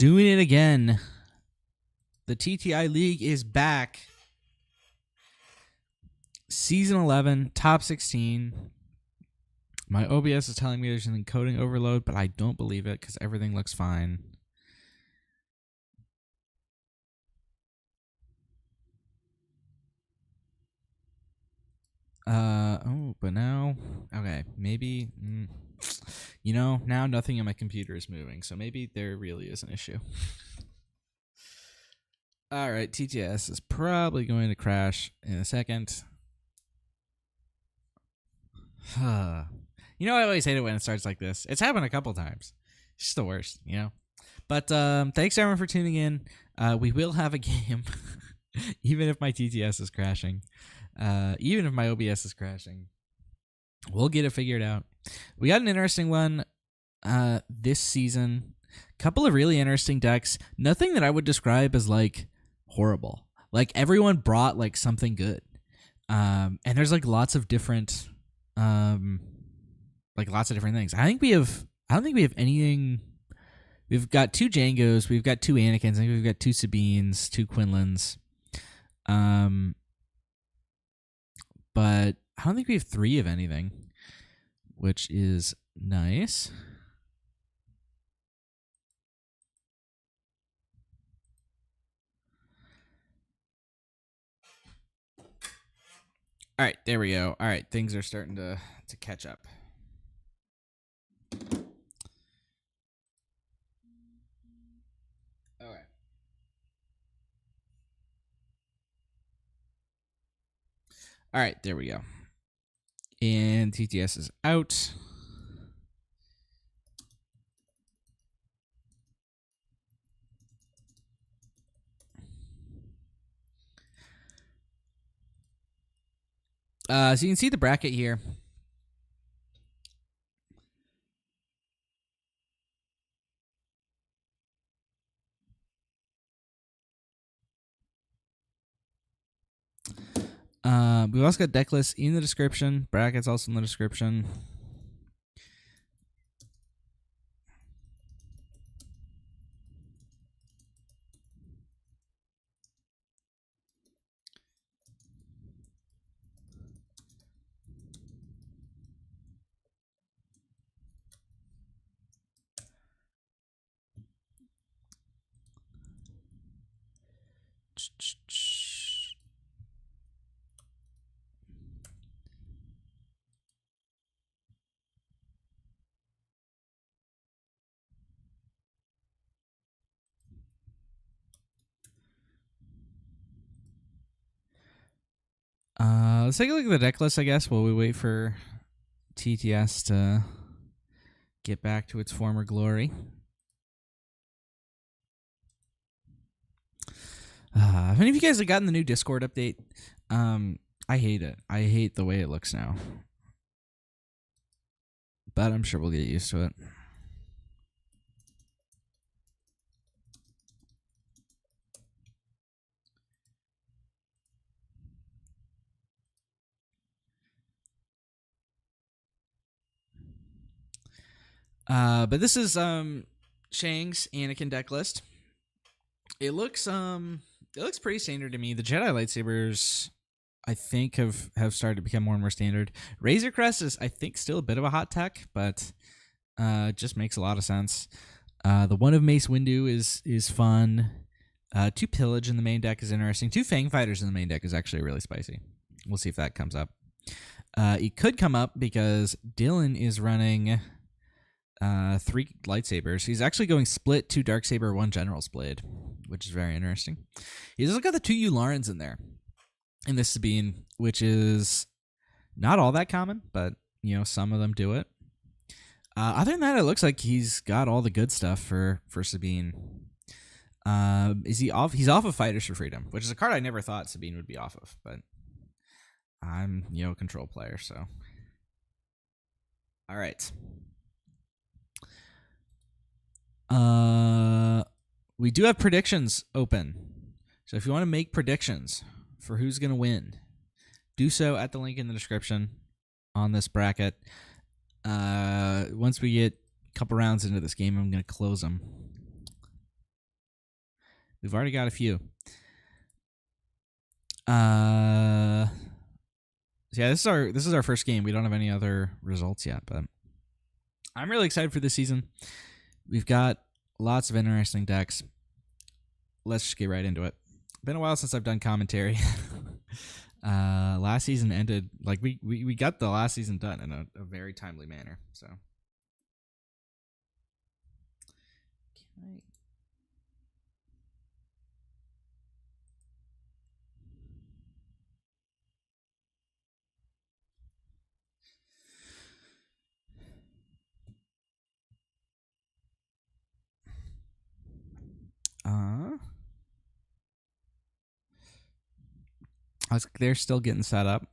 Doing it again. The TTI League is back. Season 11, top 16. My OBS is telling me there's an encoding overload, but I don't believe it because everything looks fine. But now, okay, maybe, now nothing in my computer is moving, so maybe there really is an issue. All right, TTS is probably going to crash in a second. I always hate it when it starts like this. It's happened a couple times. It's just the worst, But thanks everyone for tuning in. We will have a game, even if my TTS is crashing. Even if my OBS is crashing. We'll get it figured out. We got an interesting one this season. Couple of really interesting decks. Nothing that I would describe as like horrible. Like everyone brought like something good. And there's like lots of different things. I don't think we have anything. We've got 2 Django's, we've got 2 Anakins, I think we've got 2 Sabines, 2 Quinlans. But I don't think we have 3 of anything, which is nice. All right, there we go. All right, things are starting to catch up. All right. All right, there we go. And TTS is out. So you can see the bracket here. We've also got deck lists in the description. Brackets also in the description. Let's take a look at the deck list, I guess, while we wait for TTS to get back to its former glory. If any of you guys have gotten the new Discord update, I hate it. I hate the way it looks now. But I'm sure we'll get used to it. But this is Shang's Anakin deck list. It looks pretty standard to me. The Jedi lightsabers, I think, have started to become more and more standard. Razor Crest is, I think, still a bit of a hot tech, but just makes a lot of sense. The one of Mace Windu is fun. 2 Pillage in the main deck is interesting. 2 Fang Fighters in the main deck is actually really spicy. We'll see if that comes up. It could come up because Dillen is running 3 lightsabers. He's actually going split 2 Darksaber, 1 General's Blade, which is very interesting. He's also got the 2 Yularans in there in this Sabine, which is not all that common, but some of them do it. Other than that, it looks like he's got all the good stuff for Sabine. Is he off? He's off of Fighters for Freedom, which is a card I never thought Sabine would be off of, but I'm a control player, so. All right. We do have predictions open. So if you want to make predictions for who's going to win, do so at the link in the description on this bracket. Once we get a couple rounds into this game, I'm going to close them. We've already got a few. Yeah, this is our first game. We don't have any other results yet, but I'm really excited for this season. We've got lots of interesting decks. Let's just get right into it. Been a while since I've done commentary. Last season ended like we got the last season done in a very timely manner. So. They're still getting set up.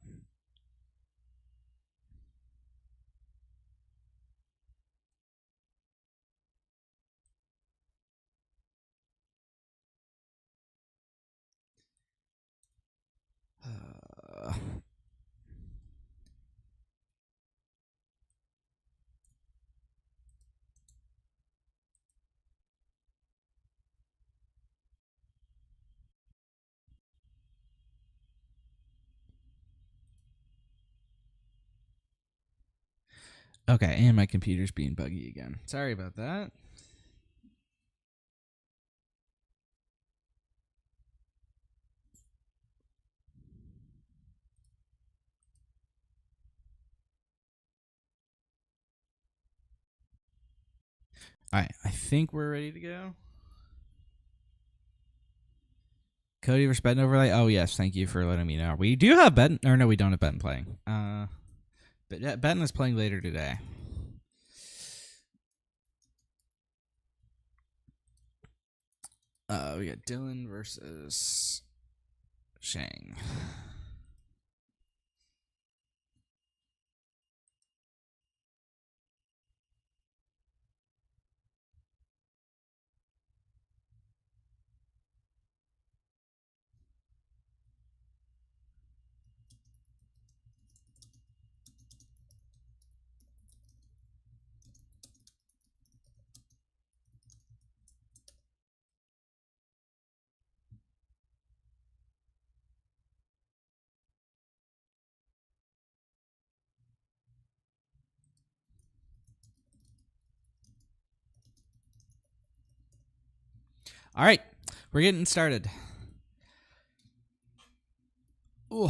Okay, and my computer's being buggy again. Sorry about that. All right, I think we're ready to go. Cody versus Benton overlay. Oh yes, thank you for letting me know. We do have Benton, or no, we don't have Benton playing. But Benton is playing later today. We got Dillen versus Shang. All right, we're getting started. Ooh.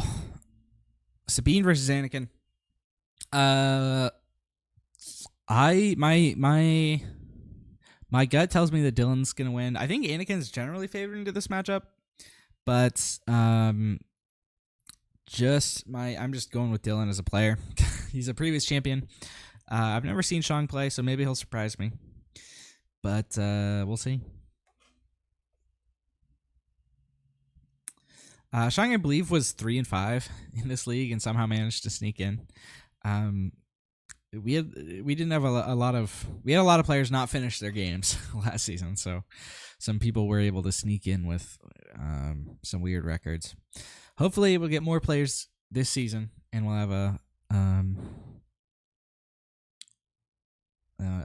Sabine versus Anakin. My gut tells me that Dillen's gonna win. I think Anakin's generally favored into this matchup, but I'm just going with Dillen as a player. He's a previous champion. I've never seen Shang play, so maybe he'll surprise me. But we'll see. Shang, I believe, was 3-5 in this league and somehow managed to sneak in. We had a lot of players not finish their games last season, so some people were able to sneak in with some weird records. Hopefully, we'll get more players this season, and we'll have a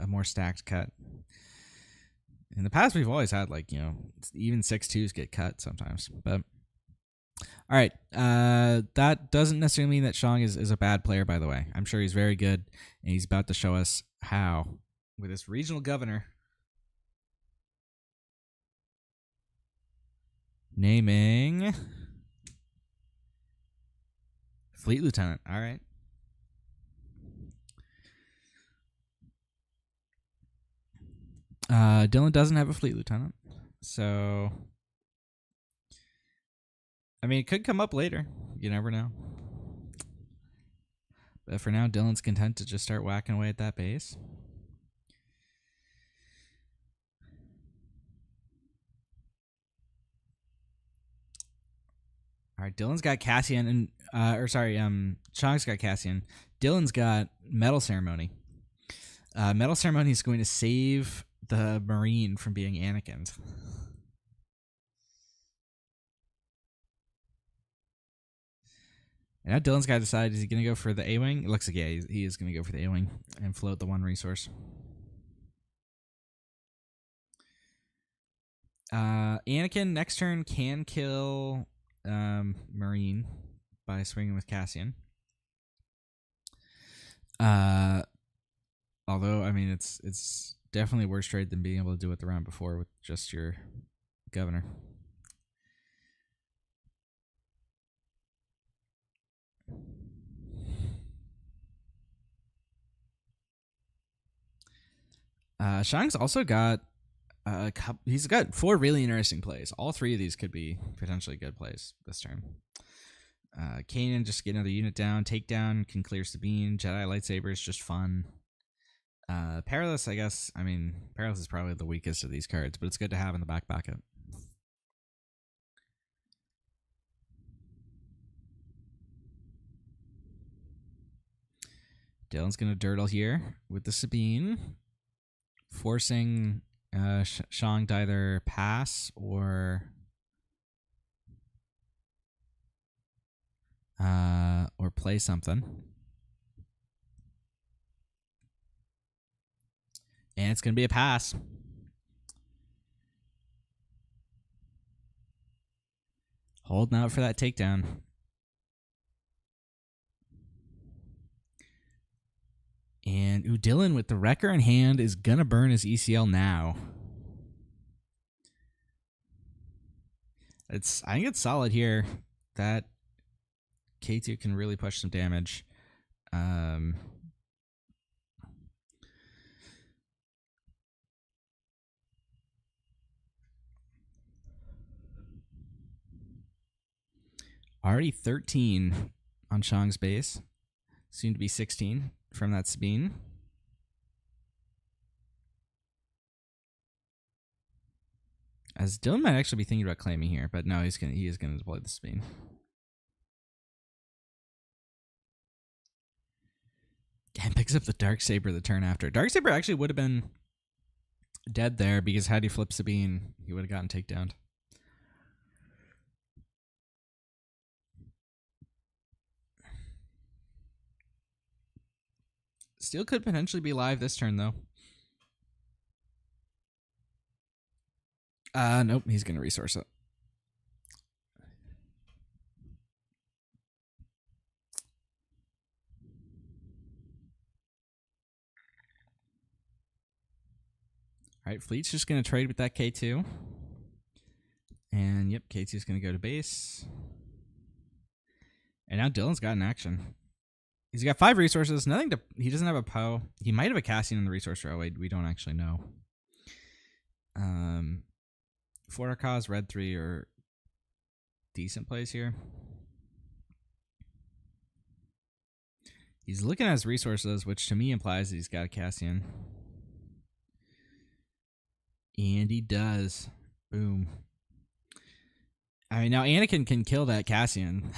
more stacked cut. In the past, we've always had even 6-2s get cut sometimes, but. All right, that doesn't necessarily mean that Shang is a bad player, by the way. I'm sure he's very good, and he's about to show us how with this regional governor naming Fleet Lieutenant. All right. Dillen doesn't have a Fleet Lieutenant, so... I mean, it could come up later. You never know. But for now, Dillen's content to just start whacking away at that base. All right, Dillen's got Cassian, and Shang's got Cassian. Dillen's got Metal Ceremony. Metal Ceremony is going to save the Marine from being Anakin's. And now Dillen's got to decide, is he going to go for the A-Wing? It looks like, yeah, he is going to go for the A-Wing and float the one resource. Anakin next turn can kill Marine by swinging with Cassian. Although, I mean, it's definitely worse trade than being able to do it the round before with just your governor. Shang's also got he's got 4 really interesting plays. All 3 of these could be potentially good plays this turn. Kanan, just get another unit down. Takedown can clear Sabine. Jedi lightsaber is just fun. Perilous, I guess. I mean, Perilous is probably the weakest of these cards, but it's good to have in the back pocket. Dillen's going to dirtle here with the Sabine, forcing Shang to either pass or play something. And it's going to be a pass. Holding out for that takedown. And Dillen with the Wrecker in hand is going to burn his ECL now. I think it's solid here. That K2 can really push some damage. Already 13 on Shang's base. Soon to be 16 from that Sabine. As Dillen might actually be thinking about claiming here, but no, he is gonna deploy the Sabine. And picks up the Darksaber the turn after. Darksaber actually would have been dead there because had he flipped Sabine, he would have gotten takedown. Steel could potentially be live this turn, though. Nope, he's going to resource it. All right, Fleet's just going to trade with that K2. And, yep, K2 is going to go to base. And now Dillen's got an action. He's got 5 resources. Nothing to... He doesn't have a Poe. He might have a Cassian in the resource row. We don't actually know. 4 Cause, Red 3 are decent plays here. He's looking at his resources, which to me implies that he's got a Cassian. And he does. Boom. I mean, now Anakin can kill that Cassian,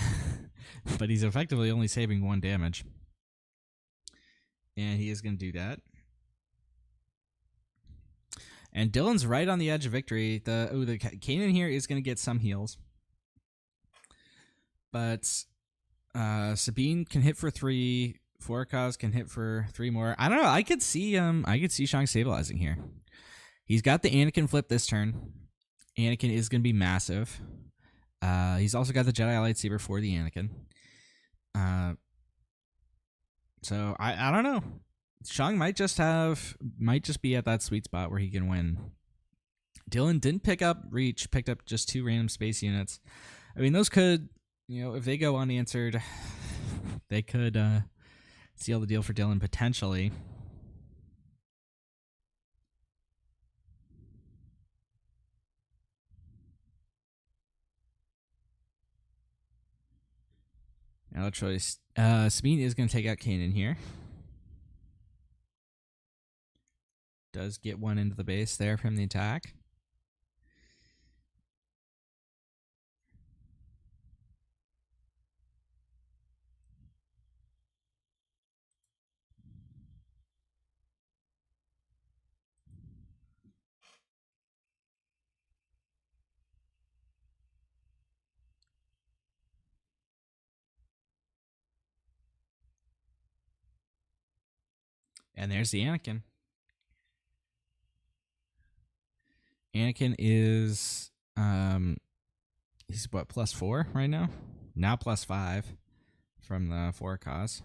but he's effectively only saving 1 damage. And he is going to do that. And Dillen's right on the edge of victory. The Kanan here is going to get some heals. But Sabine can hit for 3. Forecast can hit for 3 more. I don't know. I could see Shang stabilizing here. He's got the Anakin flip this turn. Anakin is going to be massive. He's also got the Jedi lightsaber for the Anakin. So I don't know. Shang might just be at that sweet spot where he can win. Dillen didn't pick up reach, picked up just 2 random space units. I mean, those could, if they go unanswered, they could seal the deal for Dillen potentially. Another choice. Sabine is going to take out Kanan here. Does get 1 into the base there from the attack. And there's the Anakin. Anakin is he's what, +4 right now? Now +5 from the 4 cause.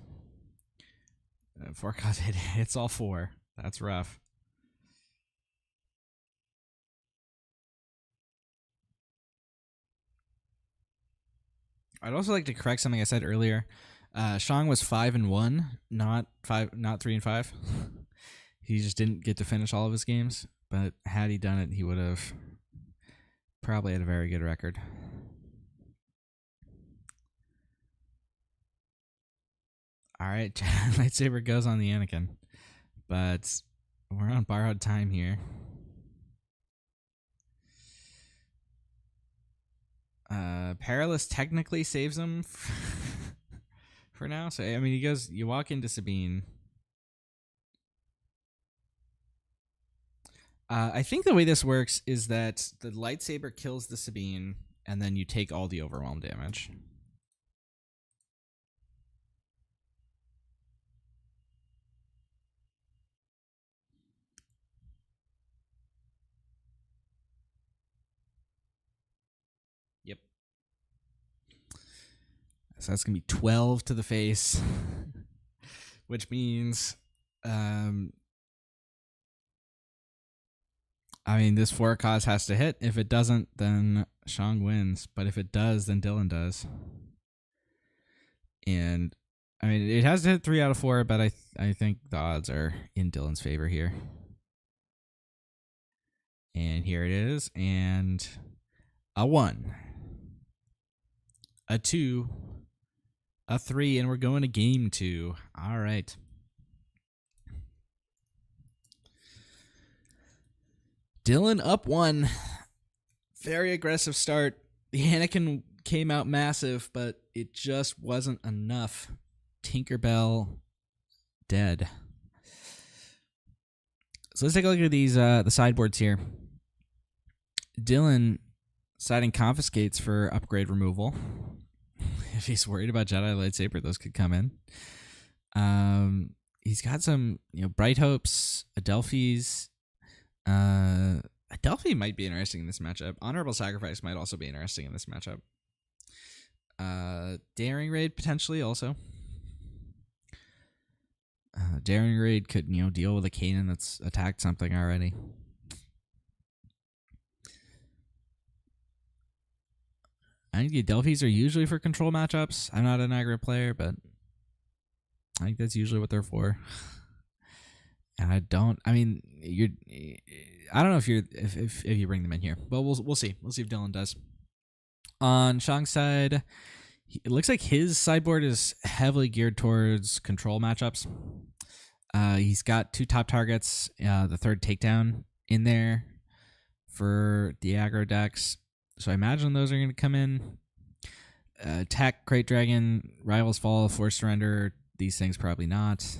4 cause hits all 4. That's rough. I'd also like to correct something I said earlier. Shang was 5-1, not 3-5. He just didn't get to finish all of his games, but had he done it, he would have probably had a very good record. All right, lightsaber goes on the Anakin, but we're on borrowed time here. Perilous technically saves him for now. So I mean, he goes. You walk into Sabine. I think the way this works is that the lightsaber kills the Sabine, and then you take all the overwhelm damage. Yep. So that's going to be 12 to the face, which means, I mean, this 4 cause has to hit. If it doesn't, then Shang wins. But if it does, then Dillen does. And, I mean, it has to hit 3 out of 4, but I think the odds are in Dillen's favor here. And here it is. And a 1. A 2. A 3. And we're going to game 2. All right. Dillen up 1. Very aggressive start. The Anakin came out massive, but it just wasn't enough. Tinkerbell dead. So let's take a look at these the sideboards here. Dillen siding confiscates for upgrade removal. If he's worried about Jedi lightsaber, those could come in. He's got some, Bright Hopes, Adelphis. Adelphi might be interesting in this matchup. Honorable Sacrifice might also be interesting in this matchup. Daring Raid potentially also. Daring Raid could, deal with a Kanan that's attacked something already. I think the Adelphis are usually for control matchups. I'm not an aggro player, but I think that's usually what they're for. And I don't know if you bring them in here, but we'll see. We'll see if Dillen does. On Shang's side, it looks like his sideboard is heavily geared towards control matchups. He's got 2 top targets, the 3rd takedown in there for the aggro decks. So I imagine those are going to come in. Attack, Great Dragon, Rivals Fall, Force Surrender. These things probably not.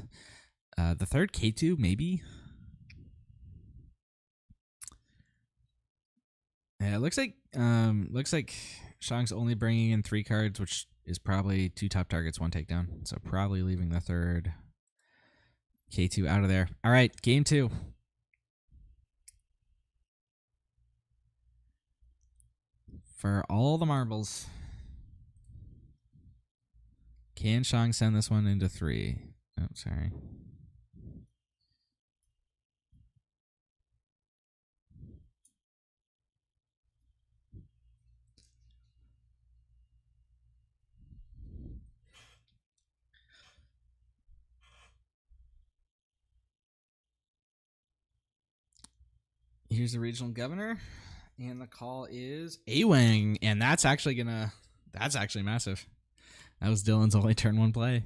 The 3rd K2 maybe. Yeah, it looks like Shang's only bringing in 3 cards, which is probably 2 top targets, 1 takedown. So probably leaving the 3rd K2 out of there. All right, game 2. For all the marbles. Can Shang send this one into 3? Oh, sorry. Here's the regional governor, and the call is A-Wing, and that's actually massive. That was Dillen's only turn 1 play.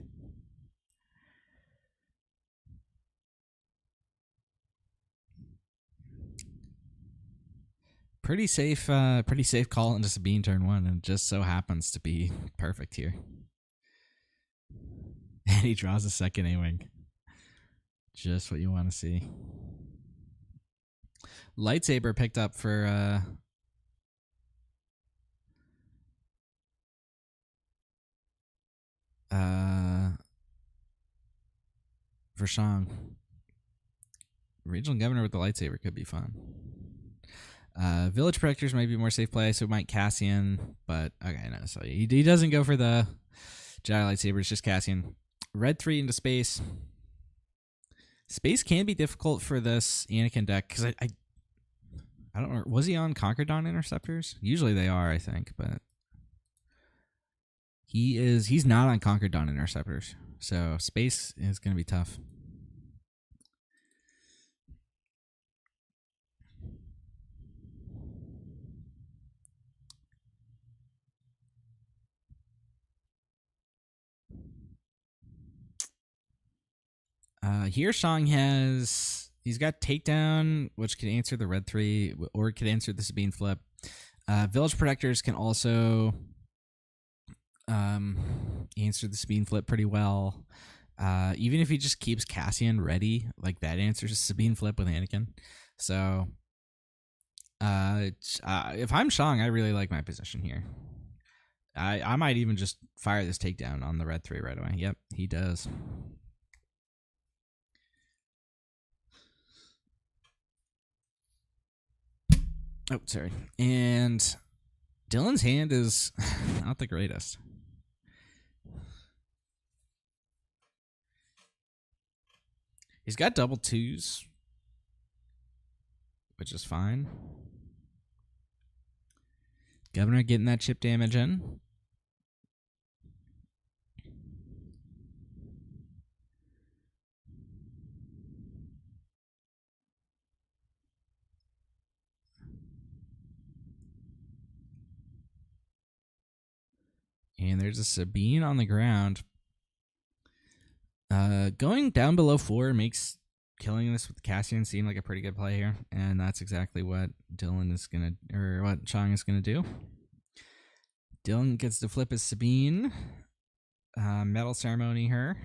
Pretty safe call into Sabine turn 1, and just so happens to be perfect here. And he draws a 2nd A-Wing. Just what you want to see. Lightsaber picked up for Shang. Regional governor with the lightsaber could be fun. Village Protectors might be more safe play, so it might Cassian, but okay, no. So he doesn't go for the Jedi Lightsaber, it's just Cassian. Red 3 into space. Space can be difficult for this Anakin deck, because I don't know. Was he on Conquer Dawn Interceptors? Usually they are, I think, but he's not on Conquer Dawn Interceptors. So space is going to be tough. Here Shang he's got Takedown, which can answer the red 3, or it could answer the Sabine flip. Village Protectors can also answer the Sabine flip pretty well. Even if he just keeps Cassian ready, like that answers the Sabine flip with Anakin. So if I'm Shang, I really like my position here. I might even just fire this Takedown on the red 3 right away. Yep, he does. Oh, sorry. And Dillen's hand is not the greatest. He's got double 2s, which is fine. Governor getting that chip damage in. And there's a Sabine on the ground. Going down below 4 makes killing this with Cassian seem like a pretty good play here. And that's exactly what Dillen is going to, or what Shang is going to do. Dillen gets to flip his Sabine, Metal Ceremony her,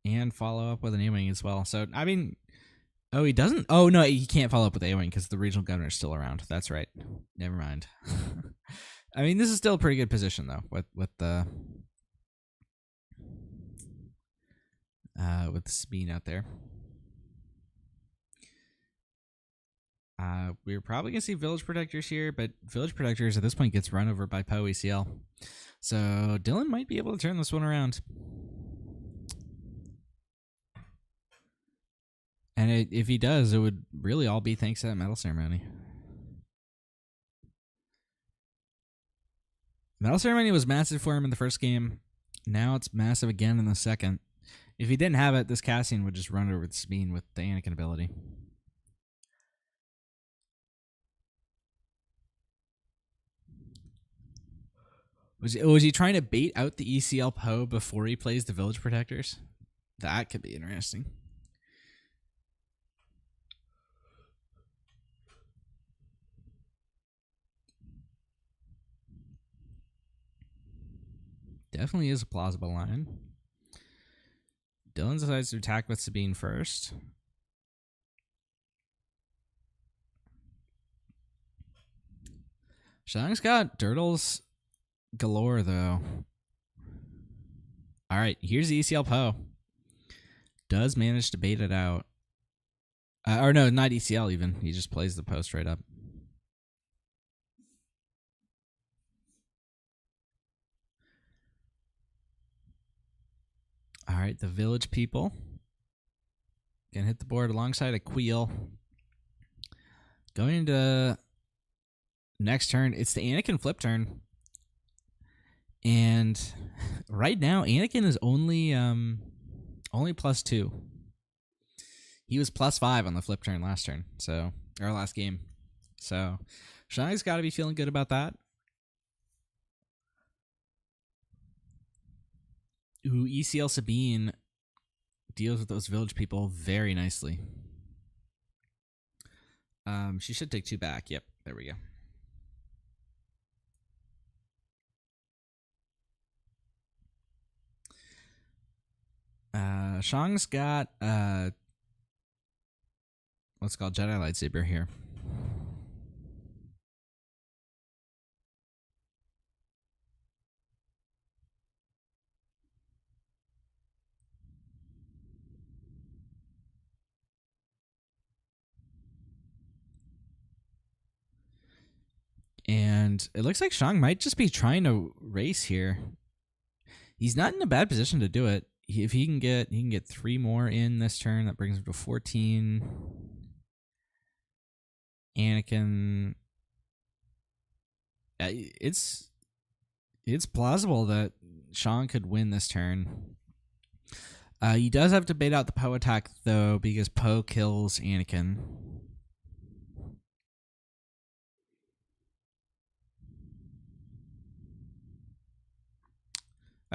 and follow up with an A-Wing as well. So, I mean, oh, he doesn't? Oh, no, he can't follow up with A-Wing because the regional governor is still around. That's right. Never mind. I mean, this is still a pretty good position, though, with the Sabine out there. We're probably going to see Village Protectors here, but Village Protectors at this point gets run over by Poe ECL. So Dillen might be able to turn this one around. And if he does, it would really all be thanks to that Metal Ceremony. Metal Ceremony was massive for him in the first game. Now it's massive again in the second. If he didn't have it, this Cassian would just run over the Sabine with the Anakin ability. Was he trying to bait out the ECL Poe before he plays the Village Protectors? That could be interesting. Definitely is a plausible line. Dillen decides to attack with Sabine first. Shang's got Dirtles galore, though. All right, here's the ECL Poe. Does manage to bait it out. Or no, not ECL even. He just plays the Poe straight up. All right, the village people can hit the board alongside a Queel. Going into next turn, it's the Anakin flip turn. And right now, Anakin is only +2. He was +5 on the flip turn last turn, or last game. So Shang's got to be feeling good about that. Ooh, ECL Sabine deals with those village people very nicely. She should take 2 back. Yep, there we go. Shang's got what's called Jedi Lightsaber here. And it looks like Shang might just be trying to race here. He's not in a bad position to do it. If he can get 3 more in this turn, that brings him to 14. Anakin. It's plausible that Shang could win this turn. He does have to bait out the Poe attack, though, because Poe kills Anakin.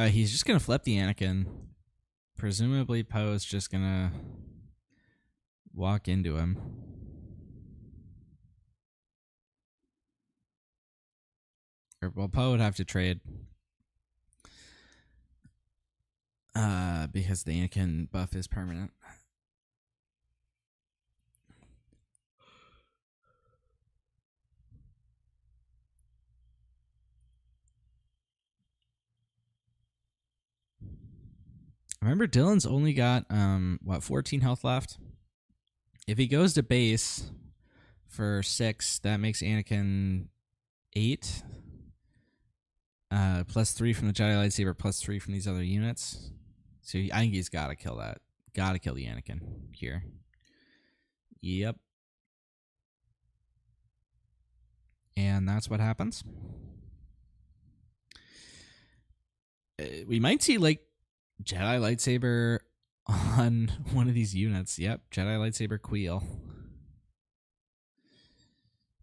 He's just going to flip the Anakin. Presumably, Poe is just going to walk into him. Well, Poe would have to trade. Because the Anakin buff is permanent. Remember, Dillen's only got 14 health left. If he goes to base for 6, that makes Anakin 8. Plus 3 from the Jedi lightsaber, plus 3 from these other units. So I think he's got to kill that. Got to kill the Anakin here. Yep. And that's what happens. We might see like Jedi lightsaber on one of these units. Yep, Jedi lightsaber Queel.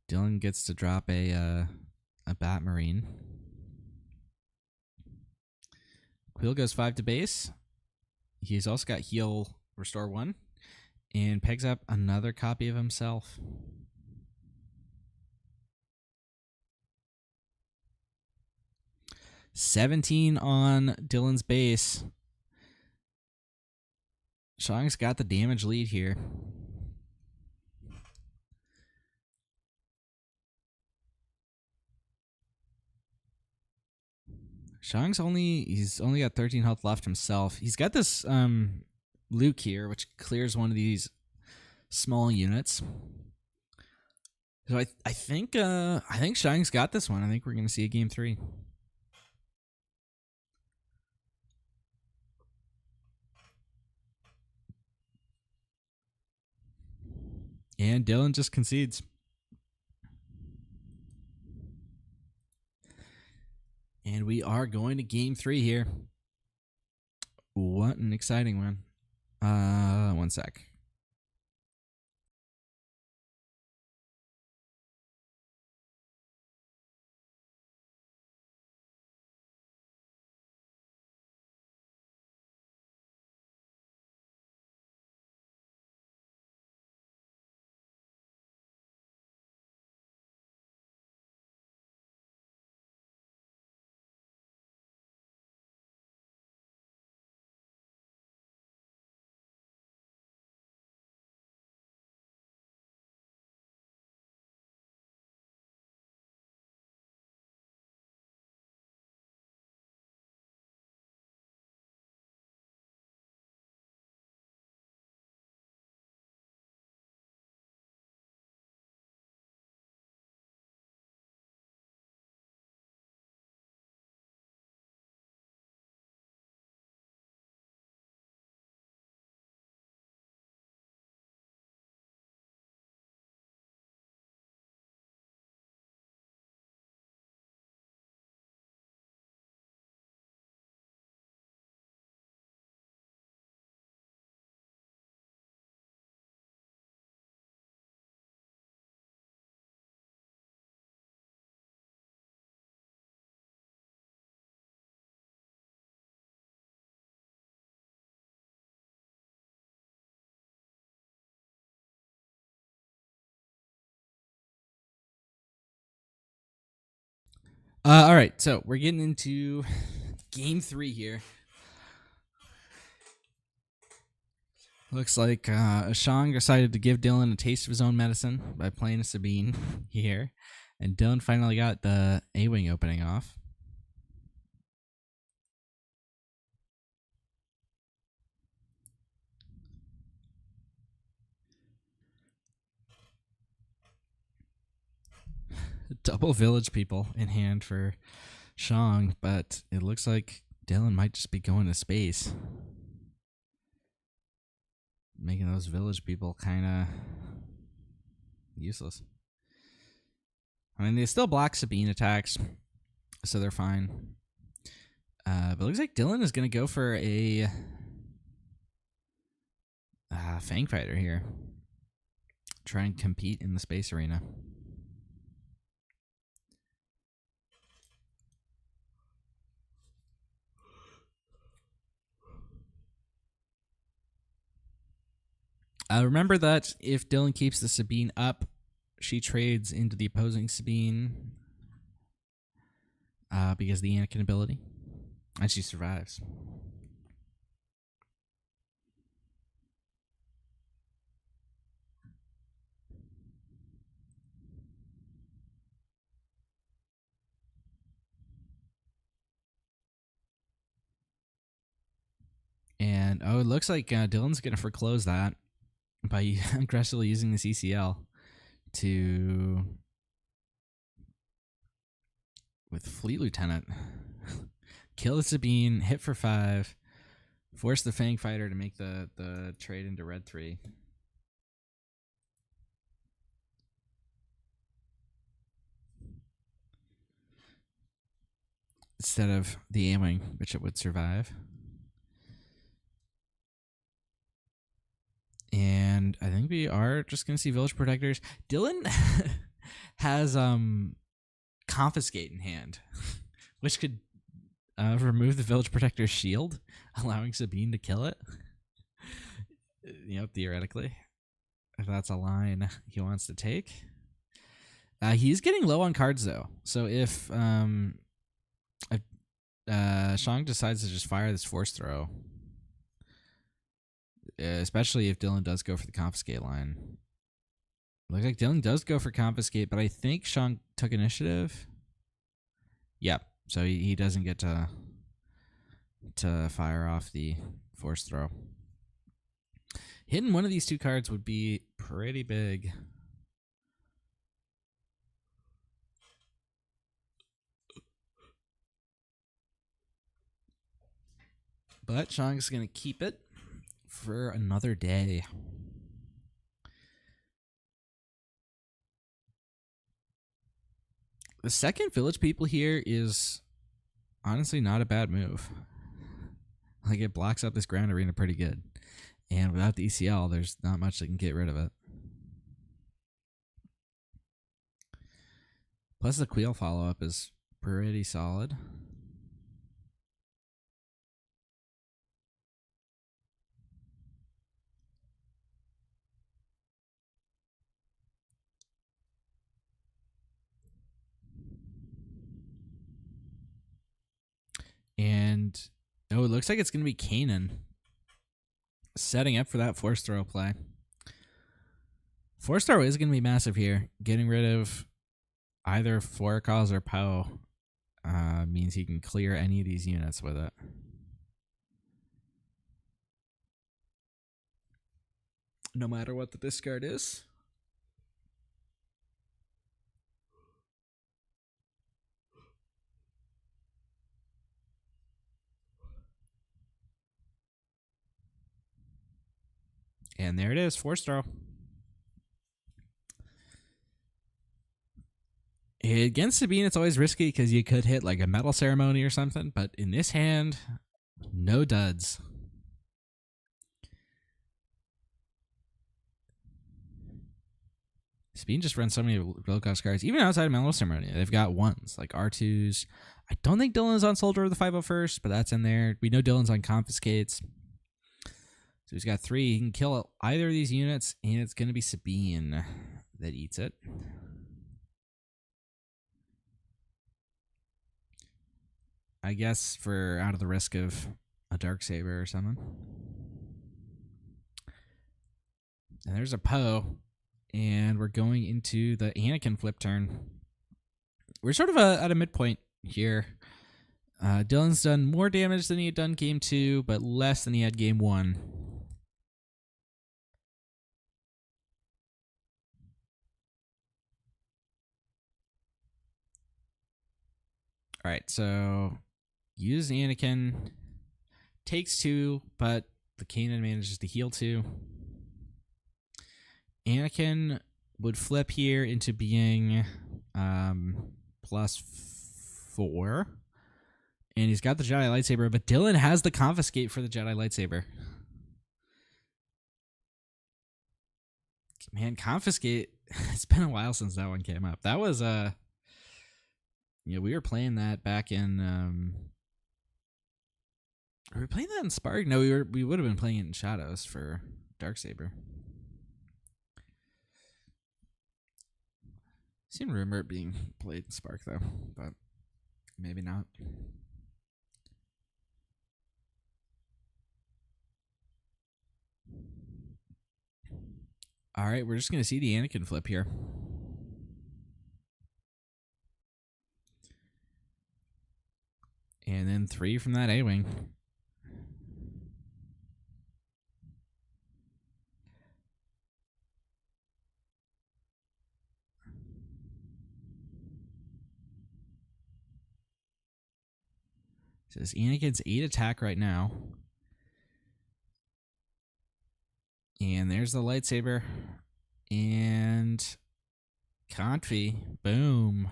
Dillen gets to drop a Bat Marine. Queel goes 5 to base. He's also got heal restore 1 and pegs up another copy of himself. $17 on Dillen's base. Shang's got the damage lead here. Shang's he's only got 13 health left himself. He's got this Luke here, which clears one of these small units. So I think Shang's got this one. I think we're gonna see a game 3. And Dillen just concedes. And we are going to game 3 here. What an exciting one. One sec. All right, so we're getting into game 3 here. Looks like Shang decided to give Dillen a taste of his own medicine by playing a Sabine here. And Dillen finally got the A-Wing opening off. Double village people in hand for Shang, but it looks like Dillen might just be going to space. Making those village people kind of useless. I mean, they still block Sabine attacks, so they're fine. But it looks like Dillen is going to go for a Fang Fighter here. Try and compete in the space arena. Remember that if Dillen keeps the Sabine up, she trades into the opposing Sabine because of the Anakin ability, and she survives. And it looks like Dillen's going to foreclose that by aggressively using this ECL to, with Fleet Lieutenant, kill the Sabine, hit for 5, force the Fang Fighter to make the trade into red 3. Instead of the A-Wing, which it would survive. And I think we are just going to see Village Protectors. Dillen has Confiscate in hand, which could remove the Village Protector's shield, allowing Sabine to kill it. Theoretically. If that's a line he wants to take. He's getting low on cards, though. So if Shang decides to just fire this Force Throw, especially if Dillen does go for the Confiscate line. Looks like Dillen does go for Confiscate, but I think Shang took initiative. Yep, so he doesn't get to fire off the Force Throw. Hitting one of these 2 cards would be pretty big. But Shang's going to keep it for another day. The second village people here is honestly not a bad move. Like, it blocks up this ground arena pretty good. And without the ECL, there's not much that can get rid of it. Plus, the Queel follow-up is pretty solid. And it looks like it's going to be Kanan setting up for that Force Throw play. Force Throw is going to be massive here. Getting rid of either Forcalls or Poe means he can clear any of these units with it. No matter what the discard is. And there it is, Force Throw. Against Sabine, it's always risky because you could hit like a Metal Ceremony or something, but in this hand, no duds. Sabine just runs so many low cost cards, even outside of Metal Ceremony. They've got 1s, like R2s. I don't think Dillen's on Soldier of the 501st, but that's in there. We know Dillen's on Confiscates. So he's got 3. He can kill either of these units, and it's going to be Sabine that eats it. I guess for out of the risk of a Darksaber or something. And there's a Poe, and we're going into the Anakin flip turn. We're sort of at a midpoint here. Dillen's done more damage than he had done game 2, but less than he had game 1. All right, so use Anakin. Takes 2, but the Kanan manages to heal 2. Anakin would flip here into being +4. And he's got the Jedi lightsaber, but Dillen has the confiscate for the Jedi lightsaber. Man, confiscate. It's been a while since that one came up. That was we were playing that back in were we playing that in Spark? No, we would have been playing it in Shadows for Darksaber. I seem to remember it being played in Spark though, but maybe not. All right, we're just going to see the Anakin flip here. And then 3 from that A-Wing. Says Anakin's 8 attack right now. And there's the lightsaber. And Confi. Boom.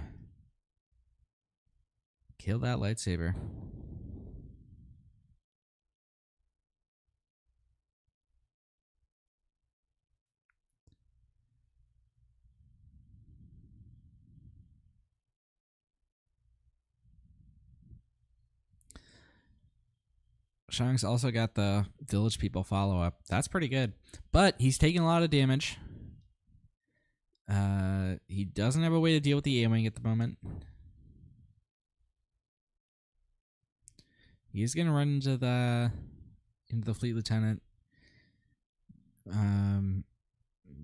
Kill that lightsaber. Shang's also got the Village People follow-up. That's pretty good. But he's taking a lot of damage. He doesn't have a way to deal with the A-Wing at the moment. He's going to run into the Fleet Lieutenant,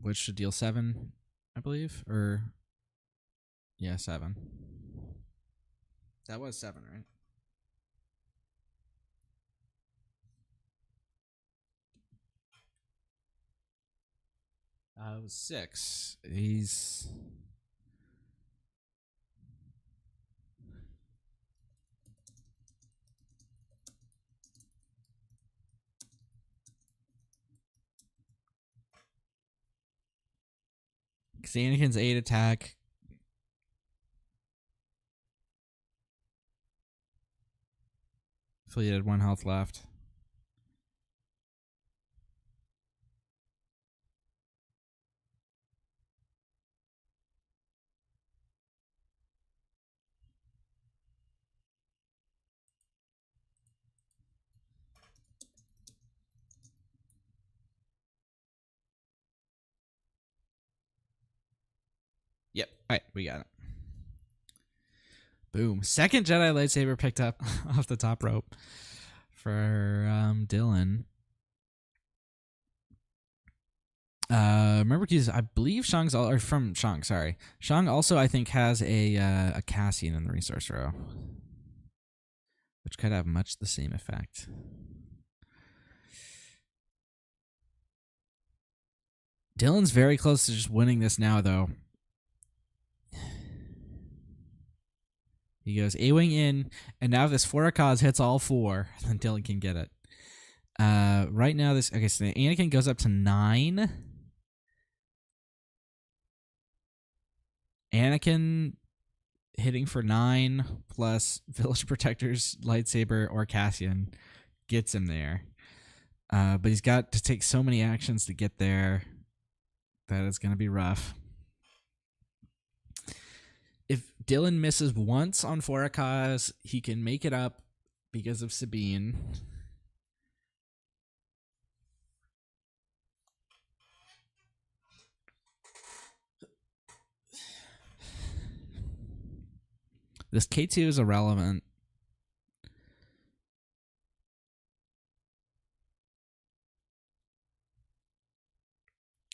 which should deal 7, I believe. Or, yeah, 7. That was 7, right? It was 6. He's... Because Anakin's 8 attack. Fleet had 1 health left. Yep. All right, we got it. Boom. Second Jedi lightsaber picked up off the top rope for Dillen. Remember, because I believe Shang's or from Shang. Sorry, Shang also I think has a Cassian in the resource row, which could have much the same effect. Dillen's very close to just winning this now, though. He goes A-Wing in, and now if this 4-Akaz hits all 4, then Dillen can get it. Right now, so Anakin goes up to 9. Anakin hitting for 9 plus Village Protector's lightsaber or Cassian gets him there. But he's got to take so many actions to get there that it's going to be rough. If Dillen misses once on 4-Akaz, he can make it up because of Sabine. This K2 is irrelevant.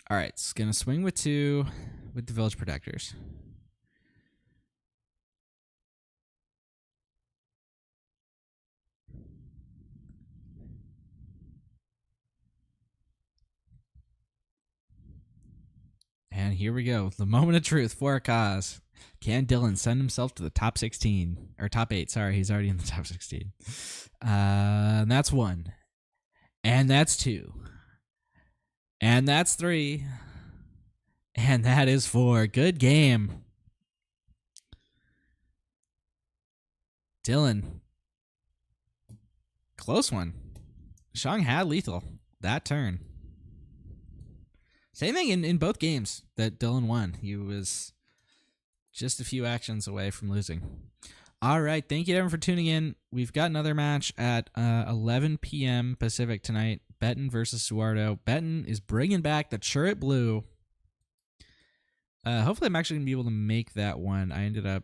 All right, it's going to swing with 2 with the Village Protectors. And here we go. The moment of truth, 4-Akaz. Can Dillen send himself to the top 16 or top 8? Sorry, he's already in the top 16. That's 1. And that's 2. And that's 3. And that is 4. Good game. Dillen. Close one. Shang had lethal that turn. Same thing in both games that Dillen won. He was just a few actions away from losing. All right. Thank you, everyone, for tuning in. We've got another match at 11 p.m. Pacific tonight. Betten versus Suardo. Betten is bringing back the Churret Blue. Hopefully, I'm actually going to be able to make that one. I ended up,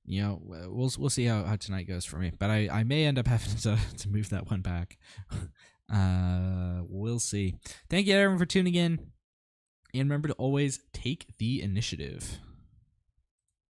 we'll see how tonight goes for me. But I may end up having to move that one back. We'll see. Thank you, everyone, for tuning in. And remember to always take the initiative.